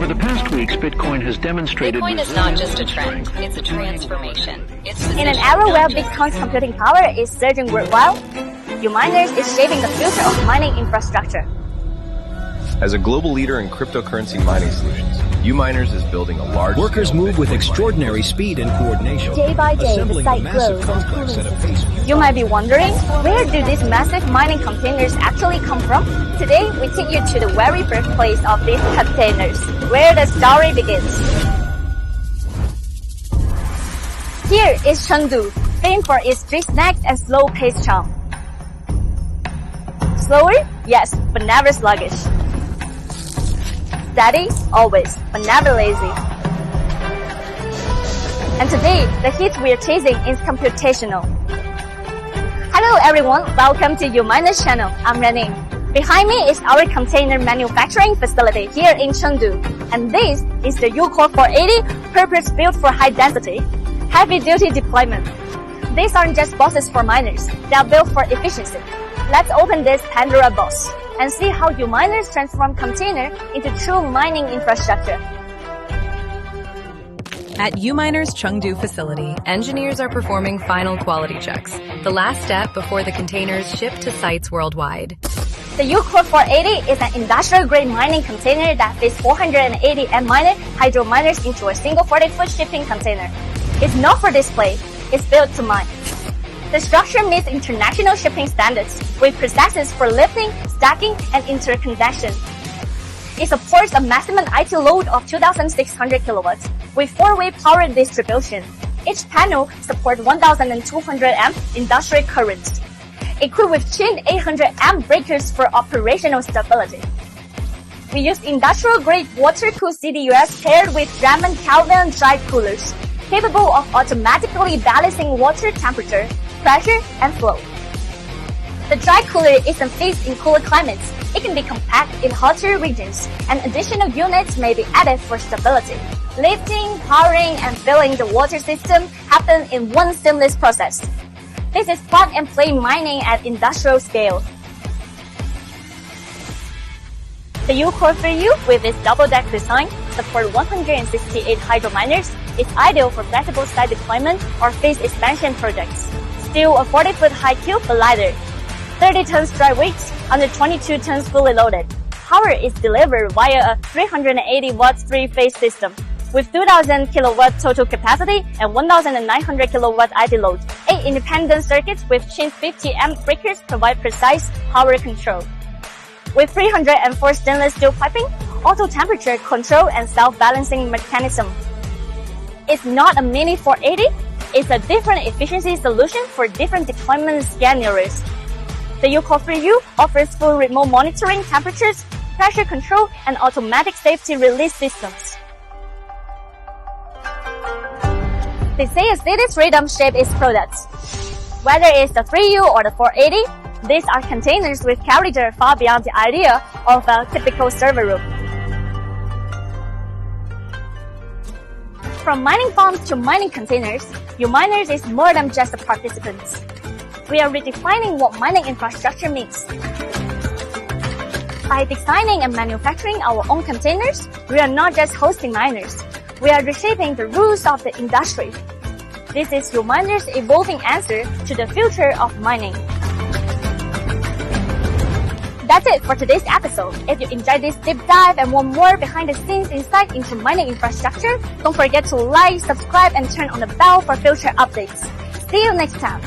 Over the past weeks, Bitcoin has demonstrated Bitcoin is not just a trend, it's a transformation. In an era where Bitcoin's computing power is surging worldwide, UMINERS is shaping the future of mining infrastructure. As a global leader in cryptocurrency mining solutions, UMINERS is building a large. Workers move with extraordinary speed and coordination. Day by day, the site grows and cooling. You might be wondering, where do these massive mining containers actually come from? Today, we take you to the very birthplace of these containers, where the story begins. Here is Chengdu, famed for its strict snacks and slow-paced charm. Slower? Yes, but never sluggish. Steady? Always, but never lazy. And today, the heat we're chasing is computational. Hello everyone, welcome to UMINERS channel. I'm Rening. Behind me is our container manufacturing facility here in Chengdu. And this is the U-Core 480, purpose-built for high-density, heavy-duty deployment. These aren't just boxes for miners, they are built for efficiency. Let's open this Pandora box and see how UMINERS transform container into true mining infrastructure. At UMINERS Chengdu facility, engineers are performing final quality checks, the last step before the containers ship to sites worldwide. The U-Core 480 is an industrial-grade mining container that fits 480 M-minor hydro miners into a single 40-foot shipping container. It's not for display, it's built to mine. The structure meets international shipping standards with processes for lifting, stacking, and interconnection. It supports a maximum IT load of 2,600 kilowatts with 4-way power distribution. Each panel supports 1,200 amp industrial currents, equipped with chain 800 amp breakers for operational stability. We use industrial-grade water-cooled CDUs paired with Raman Kelvin dry coolers, capable of automatically balancing water temperature, pressure, and flow. The dry cooler isn't fixed in cooler climates. It can be compact in hotter regions, and additional units may be added for stability. Lifting, powering, and filling the water system happen in one seamless process. This is plug-and-play mining at industrial scale. The U-Core 3U, with its double-deck design, supports 168 hydro miners. It's ideal for flexible site deployment or phase expansion projects. Still a 40-foot high cube, but lighter. 30 tons dry weights, under 22 tons fully loaded. Power is delivered via a 380 watts three-phase system with 2,000 kilowatt total capacity and 1,900 kilowatt IT load. 8 independent circuits with chain 50 amp breakers provide precise power control. With 304 stainless steel piping, auto temperature control, and self-balancing mechanism. It's not a mini 480, it's a different efficiency solution for different deployment scenarios. The U-Core 3U offers full remote monitoring temperatures, pressure control, and automatic safety release systems. They say a steady rhythm shape its products. Whether it's the 3U or the 480, these are containers with character far beyond the idea of a typical server room. From mining farms to mining containers, UMINERS is more than just a participant. We are redefining what mining infrastructure means. By designing and manufacturing our own containers, we are not just hosting miners. We are reshaping the rules of the industry. This is UMINERS' evolving answer to the future of mining. That's it for today's episode. If you enjoyed this deep dive and want more behind-the-scenes insight into mining infrastructure, don't forget to like, subscribe, and turn on the bell for future updates. See you next time.